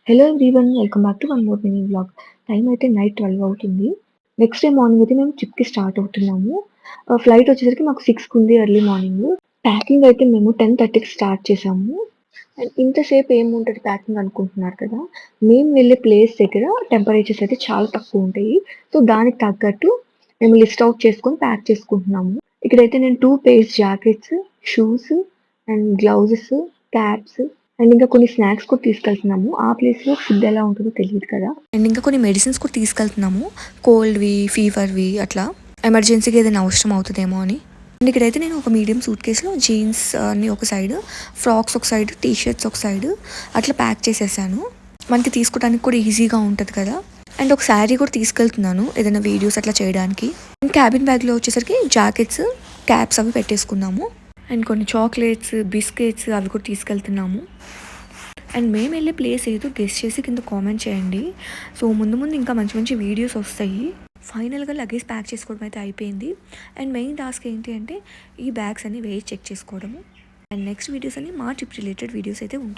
Hello everyone, welcome back to one more mini vlog. Time అయితే night 12 అవుతుంది. Next day morning అయితే మేము ట్రిప్‌కి స్టార్ట్ అవుతున్నాము. ఫ్లైట్ వచ్చేసరికి మాకు 6కి ఉంది ఎర్లీ మార్నింగ్. ప్యాకింగ్ అయితే మేము 10:30కి స్టార్ట్ చేసాము. అండ్ ఇంతసేపు ఏముంటది ప్యాకింగ్ అనుకుంటున్నారు కదా! మేము వెళ్ళే ప్లేస్ దగ్గర టెంపరేచర్స్ అయితే చాలా తక్కువ ఉంటాయి. సో, దానికి తగ్గట్టు మేము లిస్ట్ ఔట్ చేసుకొని ప్యాక్ చేసుకుంటున్నాము. ఇక్కడైతే నేను 2 pairs jackets, shoes and gloves, caps and ఇంకా కొన్ని స్నాక్స్ కూడా తీసుకెళ్తున్నాము. ఆ ప్లేస్‌లో ఫుడ్ ఎలా ఉంటుందో తెలీదు కదా! అండ్ ఇంకా కొన్ని మెడిసిన్స్ కూడా తీసుకెళ్తున్నాము. కోల్డ్‌వి, ఫీవర్‌వి అట్లా ఎమర్జెన్సీగా ఏదైనా అవసరం అవుతదేమో అని. అండ్ ఇక్కడైతే నేను ఒక మీడియం సూట్ కేస్‌లో జీన్స్ అన్ని ఒక సైడ్, ఫ్రాక్స్ ఒక సైడ్, టీ షర్ట్స్ ఒక సైడ్ అట్లా ప్యాక్ చేసేసాను. మనకి తీసుకోవడానికి కూడా ఈజీగా ఉంటది కదా! అండ్ ఒక శారీ కూడా తీసుకెళ్తున్నాను ఏదైనా వీడియోస్ అట్లా చేయడానికి. అండ్ క్యాబిన్ బ్యాగ్‌లో వచ్చేసరికి జాకెట్స్, క్యాప్స్ అవి పెట్టేసుకున్నాము. అండ్ కొన్ని చాక్లెట్స్, బిస్కెట్స్ అవి కూడా తీసుకెళ్తున్నాము. అండ్ మేము వెళ్ళే ప్లేస్ ఏదో గెస్ట్ చేసి కింద కామెంట్ చేయండి. సో ముందు ముందు ఇంకా మంచి మంచి వీడియోస్ వస్తాయి. ఫైనల్గా లగేజ్ ప్యాక్ చేసుకోవడం అయితే అయిపోయింది. అండ్ మెయిన్ టాస్క్ ఏంటి అంటే ఈ బ్యాగ్స్ అన్ని వేసి చెక్ చేసుకోవడము. అండ్ నెక్స్ట్ వీడియోస్ అన్ని మా ట్రిప్ రిలేటెడ్ వీడియోస్ అయితే ఉంటాయి.